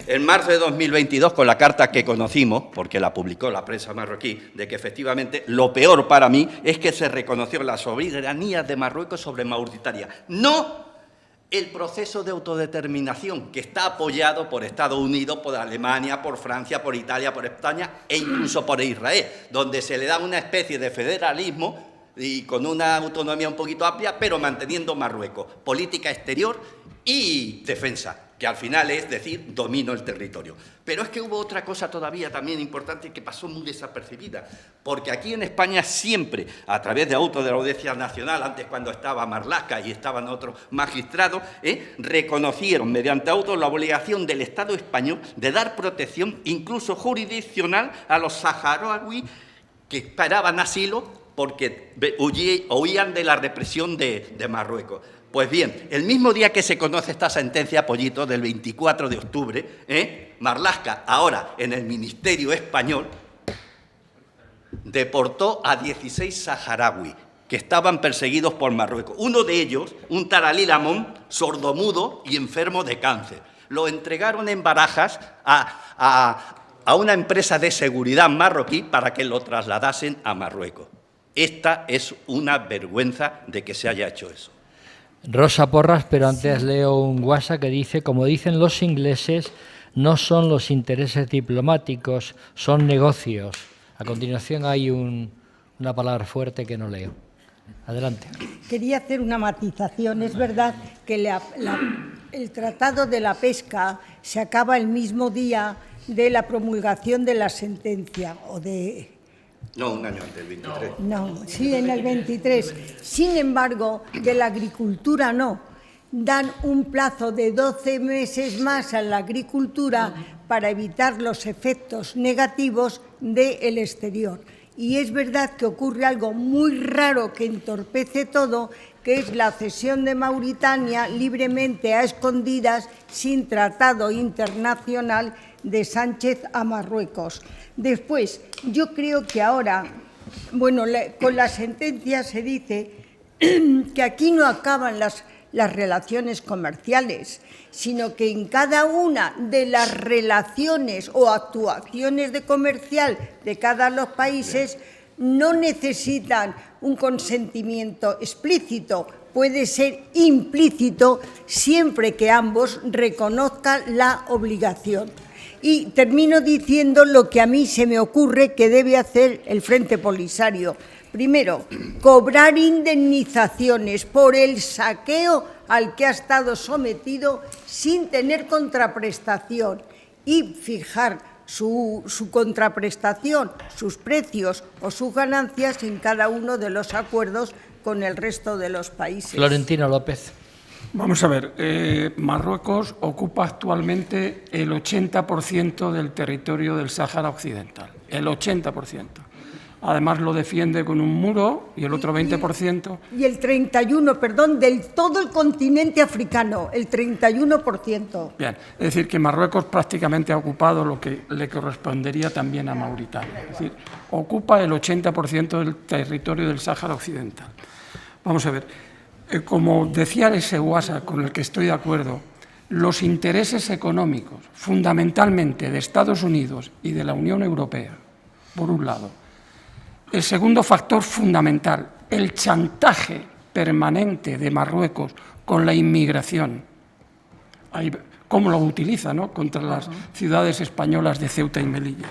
En marzo de 2022, con la carta que conocimos, porque la publicó la prensa marroquí, de que efectivamente lo peor para mí es que se reconoció la soberanía de Marruecos sobre Mauritania, no el proceso de autodeterminación que está apoyado por Estados Unidos, por Alemania, por Francia, por Italia, por España e incluso por Israel, donde se le da una especie de federalismo y con una autonomía un poquito amplia, pero manteniendo Marruecos. Política exterior y defensa, que al final es decir, domino el territorio. Pero es que hubo otra cosa todavía también importante que pasó muy desapercibida, porque aquí en España siempre, a través de autos de la Audiencia Nacional, antes cuando estaba Marlaska y estaban otros magistrados, reconocieron mediante autos la obligación del Estado español de dar protección, incluso jurisdiccional, a los saharauis que esperaban asilo porque huían de la represión de Marruecos. Pues bien, el mismo día que se conoce esta sentencia, Pollito, del 24 de octubre, Marlaska, ahora en el Ministerio Español, deportó a 16 saharauis que estaban perseguidos por Marruecos. Uno de ellos, un Taralí Lamón, sordomudo y enfermo de cáncer. Lo entregaron en Barajas a una empresa de seguridad marroquí para que lo trasladasen a Marruecos. Esta es una vergüenza de que se haya hecho eso. Rosa Porras, pero antes leo un WhatsApp que dice, como dicen los ingleses, no son los intereses diplomáticos, son negocios. A continuación hay una palabra fuerte que no leo. Adelante. Quería hacer una matización. Es verdad que el Tratado de la Pesca se acaba el mismo día de la promulgación de la sentencia o de... No, un año antes, el 23. No, sí, en el 23. Sin embargo, de la agricultura no. Dan un plazo de 12 meses más a la agricultura para evitar los efectos negativos del exterior. Y es verdad que ocurre algo muy raro que entorpece todo, que es la cesión de Mauritania libremente a escondidas, sin tratado internacional, de Sánchez a Marruecos. Después, yo creo que ahora, bueno, con la sentencia se dice que aquí no acaban las relaciones comerciales, sino que en cada una de las relaciones o actuaciones de comercial de cada uno de los países no necesitan un consentimiento explícito, puede ser implícito siempre que ambos reconozcan la obligación. Y termino diciendo lo que a mí se me ocurre que debe hacer el Frente Polisario. Primero, cobrar indemnizaciones por el saqueo al que ha estado sometido sin tener contraprestación y fijar su contraprestación, sus precios o sus ganancias en cada uno de los acuerdos con el resto de los países. Florentino López. Vamos a ver, Marruecos ocupa actualmente el 80% del territorio del Sáhara Occidental, el 80%. Además lo defiende con un muro y el otro 20%. Y el 31%, perdón, del todo el continente africano, el 31%. Bien, es decir, que Marruecos prácticamente ha ocupado lo que le correspondería también a Mauritania. Es decir, ocupa el 80% del territorio del Sáhara Occidental. Vamos a ver. Como decía ese WhatsApp con el que estoy de acuerdo, los intereses económicos, fundamentalmente de Estados Unidos y de la Unión Europea, por un lado. El segundo factor fundamental, el chantaje permanente de Marruecos con la inmigración. ¿Cómo lo utiliza, no?, contra las ciudades españolas de Ceuta y Melilla?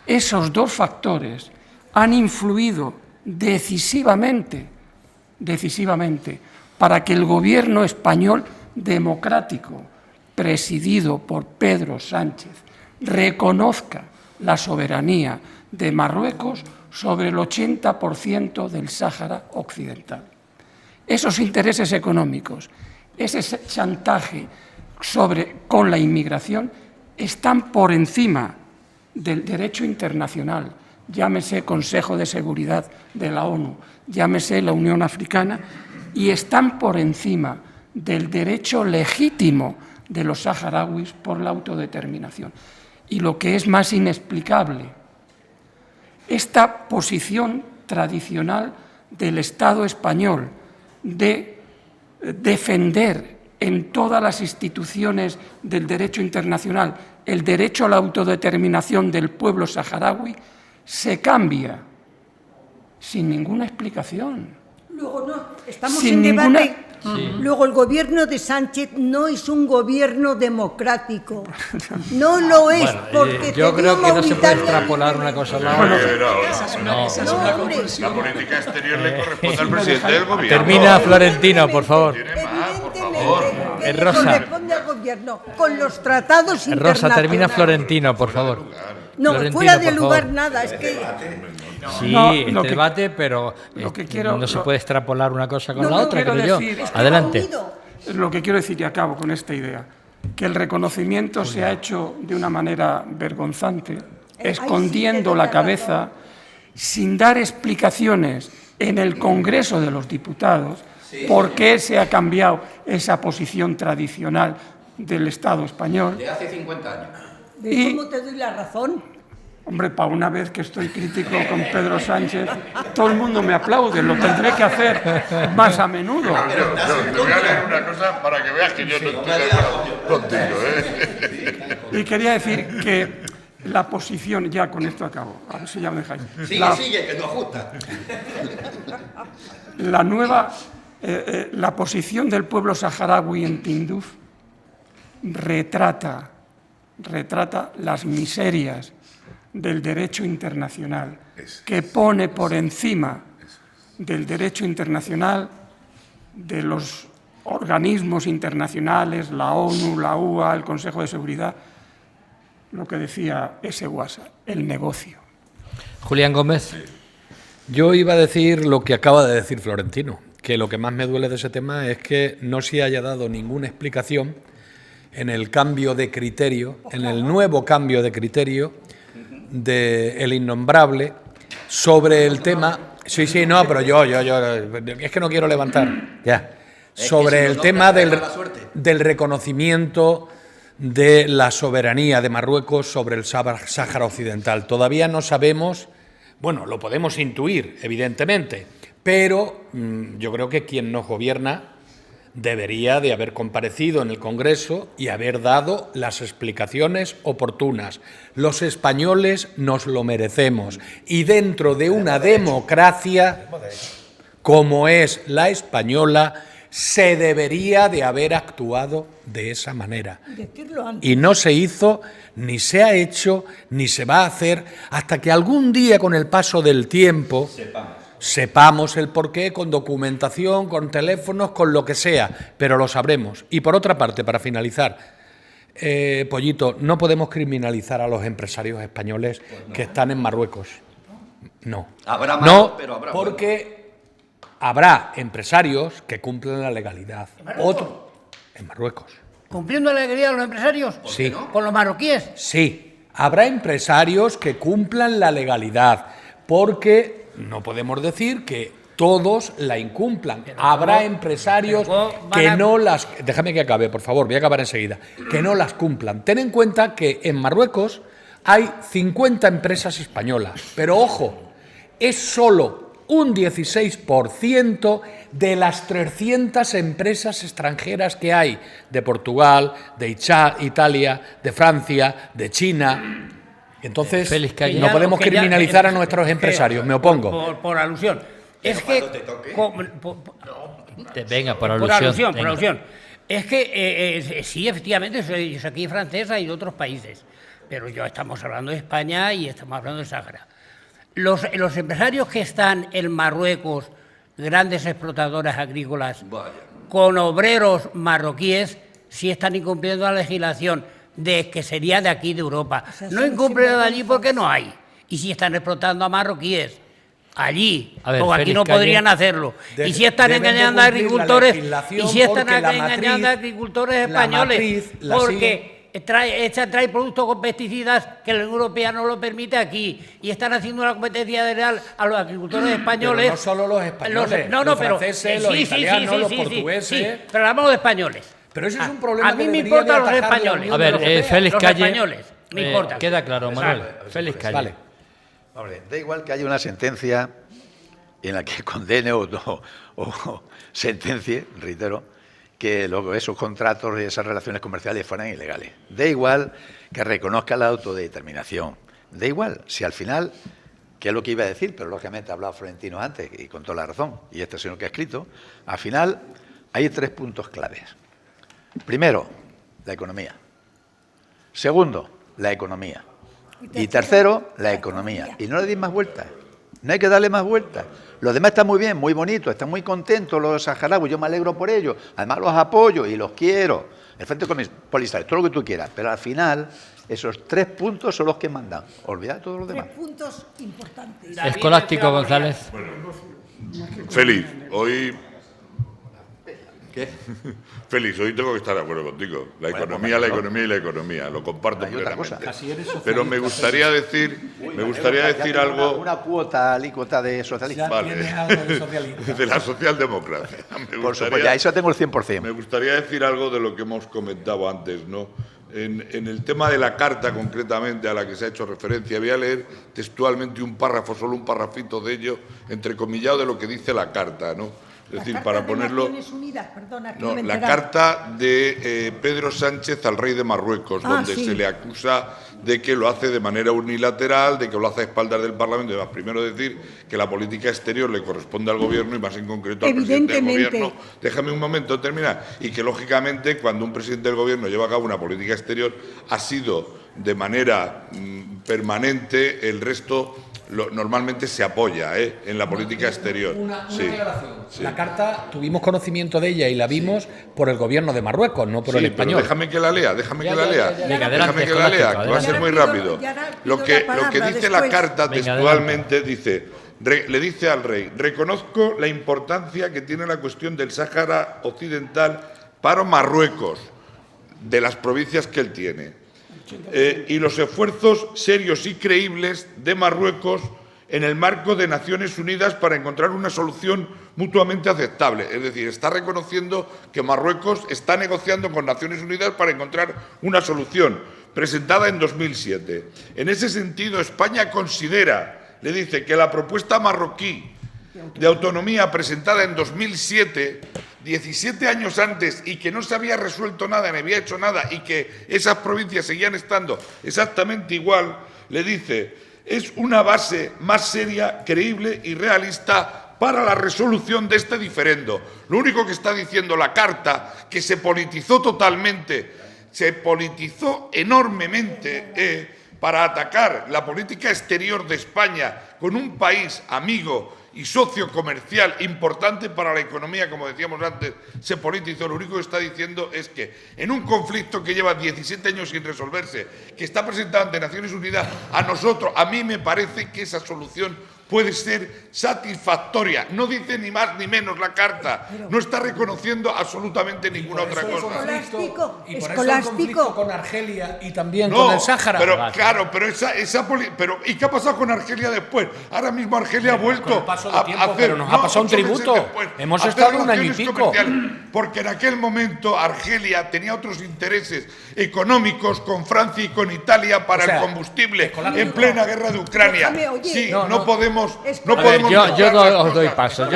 Esos dos factores han influido decisivamente para que el gobierno español democrático, presidido por Pedro Sánchez, reconozca la soberanía de Marruecos sobre el 80% del Sáhara Occidental. Esos intereses económicos, ese chantaje con la inmigración, están por encima del derecho internacional, llámese Consejo de Seguridad de la ONU, llámese la Unión Africana, y están por encima del derecho legítimo de los saharauis por la autodeterminación. Y lo que es más inexplicable, esta posición tradicional del Estado español de defender en todas las instituciones del derecho internacional el derecho a la autodeterminación del pueblo saharaui, se cambia sin ninguna explicación. Luego no, estamos en debate Luego, el gobierno de Sánchez no es un gobierno democrático. No lo es, porque yo creo que no se puede Mauritania extrapolar una cosa a la otra. La política exterior le corresponde al presidente del gobierno. Termina, Florentino, por favor. Evidentemente, Rosa. corresponde al gobierno con los tratados internacionales. Rosa, termina Florentino, por favor. No, Florentino, fuera de por lugar favor. nada, es que... Sí, No, debate, pero no se puede extrapolar una cosa con la otra, creo yo. decir, Adelante. Lo que quiero decir, y acabo con esta idea, que el reconocimiento se ha hecho de una manera vergonzante, escondiendo la cabeza, sin dar explicaciones en el Congreso de los Diputados, por qué se ha cambiado esa posición tradicional del Estado español. De hace 50 años. ¿Ves cómo te doy la razón? Hombre, para una vez que estoy crítico con Pedro Sánchez, todo el mundo me aplaude, lo tendré que hacer más a menudo. Te voy a leer una cosa para que veas que yo no estoy de acuerdo contigo, ¿eh? Y quería decir que la posición, ya con esto acabo, a ver si ya me dejáis. Sigue, que no ajusta. La nueva, la posición del pueblo saharaui en Tinduf retrata las miserias del derecho internacional, que pone por encima del derecho internacional, de los organismos internacionales, la ONU, la UA, el Consejo de Seguridad, lo que decía ese WhatsApp, el negocio. Julián Gómez. Yo iba a decir lo que acaba de decir Florentino, que lo que más me duele de ese tema es que no se haya dado ninguna explicación en el cambio de criterio, en el nuevo cambio de criterio del innombrable sobre el tema. Sí, no, pero yo es que no quiero levantar ya. Sobre el tema del reconocimiento de la soberanía de Marruecos sobre el Sáhara Occidental. Todavía no sabemos, bueno, lo podemos intuir, evidentemente, pero yo creo que quien nos gobierna debería de haber comparecido en el Congreso y haber dado las explicaciones oportunas. Los españoles nos lo merecemos y dentro de una democracia como es la española se debería de haber actuado de esa manera. Y no se hizo, ni se ha hecho, ni se va a hacer hasta que algún día con el paso del tiempo sepamos el porqué, con documentación, con teléfonos, con lo que sea, pero lo sabremos. Y por otra parte, para finalizar, Pollito, no podemos criminalizar a los empresarios españoles que están en Marruecos. No. Habrá malos, pero habrá porque habrá empresarios que cumplen la legalidad. Otros en Marruecos. ¿Cumpliendo la legalidad los empresarios? Sí. ¿Con los marroquíes? Sí. Habrá empresarios que cumplan la legalidad, porque no podemos decir que todos la incumplan. Habrá empresarios que no las... Déjame que acabe, por favor, voy a acabar enseguida. Que no las cumplan. Ten en cuenta que en Marruecos hay 50 empresas españolas, pero ojo, es solo un 16% de las 300 empresas extranjeras que hay, de Portugal, de Italia, de Francia, de China. Entonces, no podemos criminalizar a nuestros empresarios, me opongo. Por alusión. Es que... Venga, por alusión. Por alusión. Es que sí, efectivamente, soy aquí francesa y de otros países, pero estamos hablando de España y estamos hablando de Sáhara. Los empresarios que están en Marruecos, grandes explotadoras agrícolas, con obreros marroquíes, sí están incumpliendo la legislación que sería de aquí, de Europa. No incumplen de allí porque no hay. Y si están explotando a marroquíes allí, o aquí no podrían hacerlo. Y si están engañando a agricultores, españoles, porque trae productos con pesticidas que la Unión Europea no lo permite aquí, y están haciendo una competencia desleal a los agricultores españoles. Pero no solo los españoles, los franceses, los italianos, los portugueses. Sí, pero hablamos de españoles. Pero eso es un problema. A mí me importan los españoles. A ver, Félix Calle. Españoles, me importa. Queda claro, Manuel. Félix Calle. Vale. Hombre, da igual que haya una sentencia en la que condene o sentencie, reitero, que esos contratos y esas relaciones comerciales fueran ilegales. Da igual que reconozca la autodeterminación. Da igual si al final, que es lo que iba a decir, pero lógicamente ha hablado Florentino antes y con toda la razón, y este señor que ha escrito, al final hay 3 puntos claves. Primero, la economía. Segundo, la economía. Y tercero, la economía. Y no le deis más vueltas. No hay que darle más vueltas. Los demás están muy bien, muy bonitos, están muy contentos los saharauis, yo me alegro por ellos, además los apoyo y los quiero. El Frente Polisario, todo lo que tú quieras, pero al final esos 3 puntos son los que mandan. Olvidad todos los demás. 3 puntos importantes. Escolástico González. Félix, hoy... ¿Qué? Félix, hoy tengo que estar de acuerdo contigo. La economía, la economía y la economía. Lo comparto plenamente. Pero me gustaría decir algo... Una cuota, alícuota de socialismo. Vale. De la socialdemocracia. Por supuesto, ya eso tengo el 100%. Me gustaría decir algo de lo que hemos comentado antes, ¿no? En el tema de la carta, concretamente, a la que se ha hecho referencia, voy a leer textualmente un párrafo, solo un parrafito de ello, entrecomillado de lo que dice la carta, ¿no? Es decir, para ponerlo... Unidas, perdona, no, la carta de Pedro Sánchez al rey de Marruecos, donde sí. se le acusa de que lo hace de manera unilateral, de que lo hace a espaldas del Parlamento. Además, primero decir que la política exterior le corresponde al Gobierno y más en concreto al presidente del Gobierno. Déjame un momento terminar. Y que, lógicamente, cuando un presidente del Gobierno lleva a cabo una política exterior, ha sido de manera permanente, el resto normalmente se apoya en la política exterior. Una aclaración. Sí. La carta, tuvimos conocimiento de ella y la vimos por el Gobierno de Marruecos, no por el español. Déjame que la lea, déjame que la lea, que va a ser muy rápido. Lo que dice la carta textualmente dice, le dice al rey: reconozco la importancia que tiene la cuestión del Sáhara Occidental para Marruecos, de las provincias que él tiene. Y los esfuerzos serios y creíbles de Marruecos en el marco de Naciones Unidas para encontrar una solución mutuamente aceptable. Es decir, está reconociendo que Marruecos está negociando con Naciones Unidas para encontrar una solución presentada en 2007. En ese sentido, España considera, le dice, que la propuesta marroquí de autonomía presentada en 2007, 17 años antes, y que no se había resuelto nada, ni había hecho nada, y que esas provincias seguían estando exactamente igual, le dice, es una base más seria, creíble y realista para la resolución de este diferendo. Lo único que está diciendo la carta, que se politizó totalmente, se politizó enormemente para atacar la política exterior de España con un país amigo y socio comercial importante para la economía, como decíamos antes, se politizó. Lo único que está diciendo es que en un conflicto que lleva 17 años sin resolverse, que está presentado ante Naciones Unidas, a mí me parece que esa solución puede ser satisfactoria. No dice ni más ni menos la carta, no está reconociendo absolutamente ninguna otra cosa. Escolástico. Con Argelia y también con el Sáhara. Pero claro, pero ¿y qué ha pasado con Argelia después? Ahora mismo Argelia ha vuelto a hacer, pero nos ha pasado un tributo. Hemos estado un año y pico. Porque en aquel momento Argelia tenía otros intereses económicos con Francia y con Italia para el combustible en plena guerra de Ucrania. Sí, no podemos. Yo os doy paso.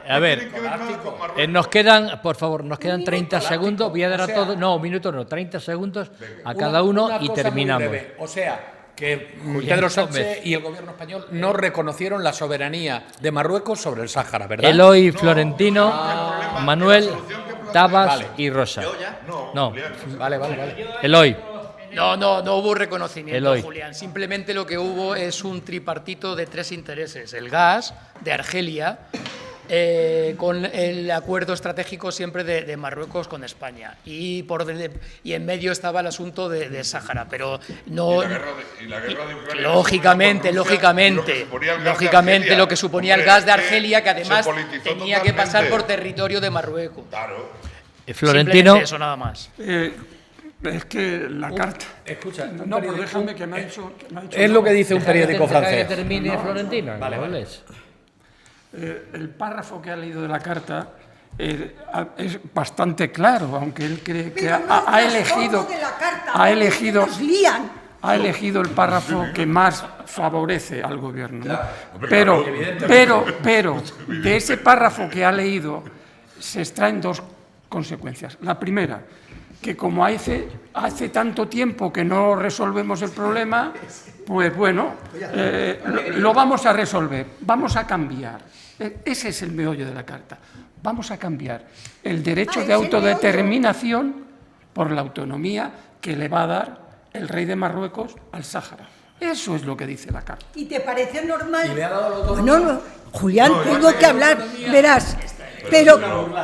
A ver, nos quedan, por favor, 30 segundos. Voy a dar a todos, no, un minuto no, 30 segundos a cada uno y terminamos. O sea, que Pedro Sánchez y el Gobierno español no reconocieron la soberanía de Marruecos sobre el Sáhara, ¿verdad? Eloy, Florentino, Manuel, Tabas y Rosa. No. Vale. Eloy. No hubo reconocimiento, Eloy. Julián. Simplemente lo que hubo es un tripartito de 3 intereses. El gas de Argelia, con el acuerdo estratégico siempre de Marruecos con España. Y en medio estaba el asunto de Sáhara. Pero no. Y la guerra de Ucrania, lógicamente, lo que suponía el gas de Argelia, que además tenía que pasar por territorio de Marruecos. Claro. Florentino. Eso nada más. Es que la carta... Escucha, pero déjame que me ha dicho... Es lo que dice un periódico francés. Que termine Florentino. Vale. El párrafo que ha leído de la carta es bastante claro, aunque él cree que ha elegido el párrafo que más favorece al Gobierno, ¿no? Pero de ese párrafo que ha leído se extraen 2 consecuencias. La primera, que como hace tanto tiempo que no resolvemos el problema, pues bueno, lo vamos a resolver, vamos a cambiar. Ese es el meollo de la Carta. Vamos a cambiar el derecho Ah, de es el autodeterminación por la autonomía que le va a dar el rey de Marruecos al Sáhara. Eso es lo que dice la Carta. ¿Y te parece normal? Bueno, no, Julián, tengo que hablar, verás. Pero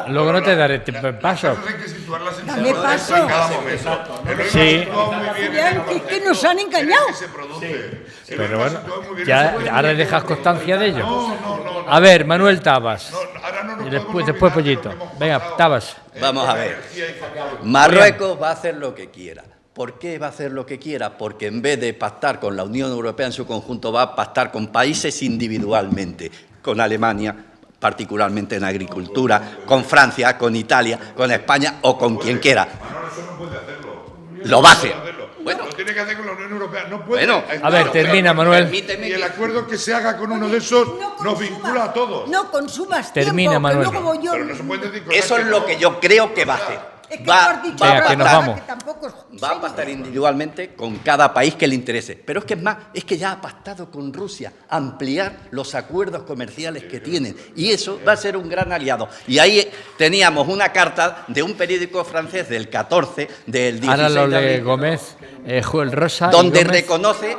Luego no te daré paso. Hay que situarlas en Dame su paso. contexto en cada momento. El rey Sí. lo ha situado muy bien en Julián, el es que contexto nos han engañado. en el que se produce. El rey Pero lo ha bueno, situado muy bien en ya su contexto. ahora dejas constancia de ello. No. A ver, Manuel Tabas. Ahora no nos Y podemos después olvidar de Pollito. lo que hemos Venga, pasado. Tabas. Vamos a ver. Energía y factor. Marruecos va a hacer lo que quiera. ¿Por qué va a hacer lo que quiera? Porque en vez de pactar con la Unión Europea en su conjunto, va a pactar con países individualmente, con Alemania, particularmente en agricultura, con Francia, con Italia, con España o con quien quiera. Manolo, eso no puede hacerlo. Lo va a hacer. Bueno, lo tiene que hacer con la Unión Europea. No puede. Bueno, a ver, termina, Manuel. Permíteme Y el que- acuerdo que se haga con uno de esos nos vincula a todos. No consumas Termina, tiempo, Manuel. que luego voy yo. Pero no se puede decir cosas Eso es lo no. que yo creo que va a hacer. Es que tú has dicho Venga, otra que nos cosa vamos. que tampoco es Va a pactar individualmente con cada país que le interese. Pero es que es más, es que ya ha pactado con Rusia ampliar los acuerdos comerciales que tienen. Y eso va a ser un gran aliado. Y ahí teníamos una carta de un periódico francés del 14, del 16 Ahora lo de lee abril, Gómez, Joel Rosa. y donde Gómez. reconoce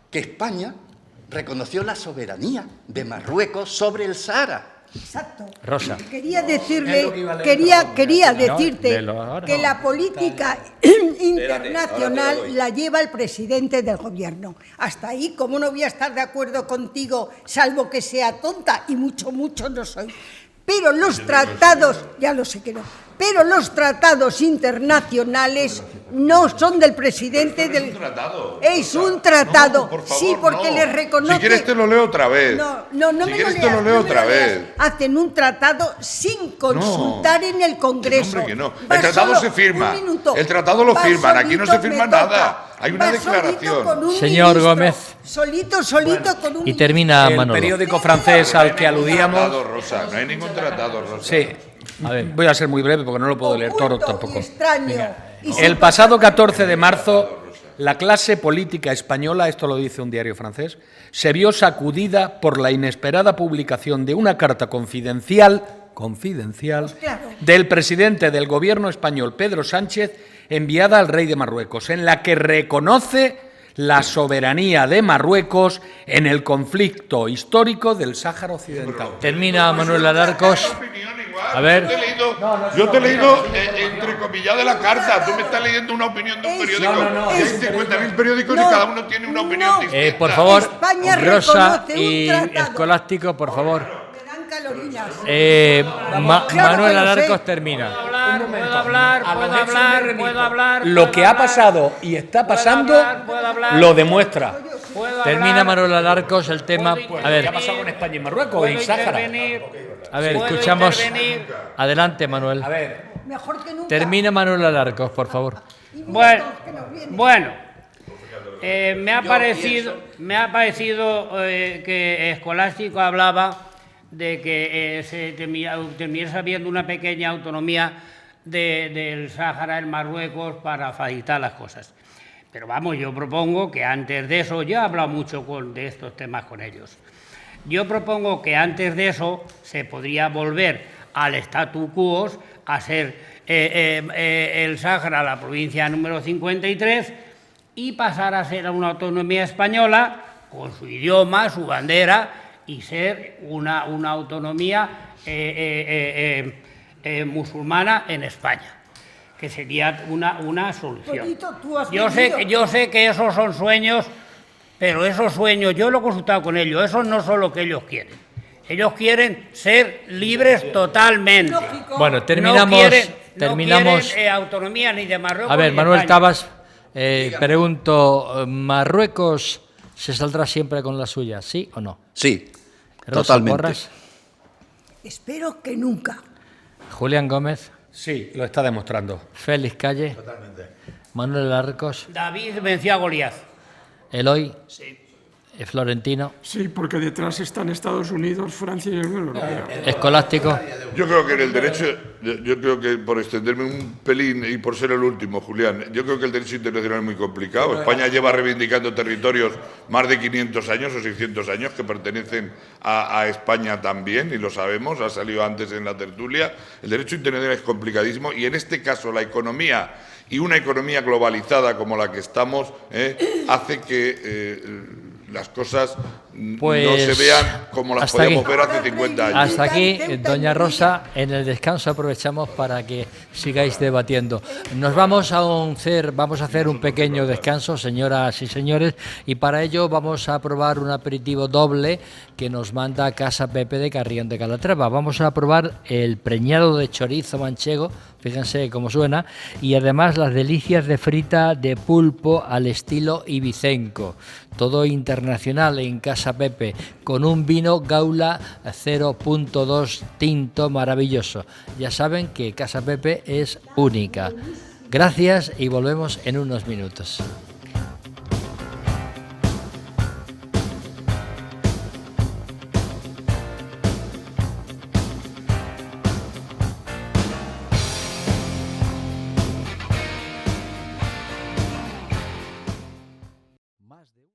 que España reconoció la soberanía de Marruecos sobre el Sáhara. Exacto. Rosa. Quería decirle, quería decirte léelo ahora. que la política internacional ahora te lo doy. la lleva el presidente del gobierno. Hasta ahí, como no voy a estar de acuerdo contigo, salvo que sea tonta, y mucho no soy. Pero los tratados, ya lo sé que no, pero los tratados internacionales no son del presidente Pero no del... es un tratado. Es un tratado, No, por favor, sí, porque no. les reconoce... Si quieres te lo leo otra vez. No Si me lo quieres leas, te lo leo no me otra leas. vez. Hacen un tratado sin consultar en el Congreso. Hombre, que no. Va El tratado solo- se firma. un minuto. El tratado lo Va firman. Aquí no se solito, firma me toca. nada. Hay una Va solito declaración. con un Señor ministro. Gómez. Solito con un Y termina El Manolo. periódico francés al que aludíamos. Tratado, Rosa. No hay ningún tratado, Rosa. Sí. A ver. Voy a ser muy breve porque no lo puedo leer todo oculto tampoco. y extraño. Y sin El pasado 14 de marzo, la clase política española, esto lo dice un diario francés, se vio sacudida por la inesperada publicación de una carta confidencial claro. del presidente del gobierno español, Pedro Sánchez, enviada al rey de Marruecos, en la que reconoce la soberanía de Marruecos en el conflicto histórico del Sáhara Occidental. Termina Manuel Alarcos. Opinión igual. A ver. Yo te he leído entrecomillada la carta. Tú me estás leyendo una opinión de un periódico. Y hay 50.000 periódicos y cada uno tiene una opinión distinta. Por favor, España Rosa reconoce un y tratado. Escolástico, por favor. Me dan calorinas. Manuel que lo Alarcos sé. termina. Puedo hablar. Lo que ha pasado y está pasando puedo hablar. lo demuestra. Termina Manuel Alarcos el tema. A ¿Qué ha ver, pasado con España y Marruecos en Sáhara? escuchamos. Adelante, Manuel. A ver, Mejor que nunca. Termina Manuel Alarcos, por favor. Bueno, me ha parecido que Escolástico hablaba de que se terminase habiendo una pequeña autonomía del Sáhara en Marruecos para facilitar las cosas. Pero vamos, yo propongo que antes de eso, yo he hablado mucho de estos temas con ellos, yo propongo que antes de eso se podría volver al statu quo, a ser el Sáhara la provincia número 53 y pasar a ser una autonomía española con su idioma, su bandera y ser una autonomía musulmana en España, que sería una solución. Polito, tú has Yo sé que esos son sueños, pero esos sueños, yo lo he consultado con ellos, esos no son lo que ellos quieren. Ellos quieren ser libres totalmente. Lógico. Bueno, terminamos. No quieren autonomía ni de Marruecos. A ver, ni de Manuel España. Tabas, pregunto, ¿Marruecos se saldrá siempre con la suya, sí o no? Sí, Rosa totalmente. Porras, Espero que nunca. Julián Gómez, sí, lo está demostrando. Félix Calle, Manuel Alarcos, David venció a Goliat. Eloy, Florentino, Sí, porque detrás están Estados Unidos, Francia y la Unión Europea. Escolástico. Yo creo que en el derecho yo creo que, por extenderme un pelín y por ser el último, Julián, yo creo que el derecho internacional es muy complicado. España lleva reivindicando territorios más de 500 años o 600 años que pertenecen a España también, y lo sabemos, ha salido antes en la tertulia. El derecho internacional es complicadísimo y, en este caso, la economía y una economía globalizada como la que estamos hace que las cosas pues no se vean como las podíamos ver hace 50 años. Hasta aquí, doña Rosa, en el descanso aprovechamos para que sigáis debatiendo. Nos vamos a hacer un pequeño descanso, señoras y señores, y para ello vamos a probar un aperitivo doble que nos manda Casa Pepe de Carrión de Calatrava. Vamos a probar el preñado de chorizo manchego, fíjense cómo suena, y además las delicias de frita de pulpo al estilo ibicenco. Todo internacional en Casa Pepe, con un vino Gaula 0.2 tinto maravilloso. Ya saben que Casa Pepe es única. Gracias y volvemos en unos minutos. Más de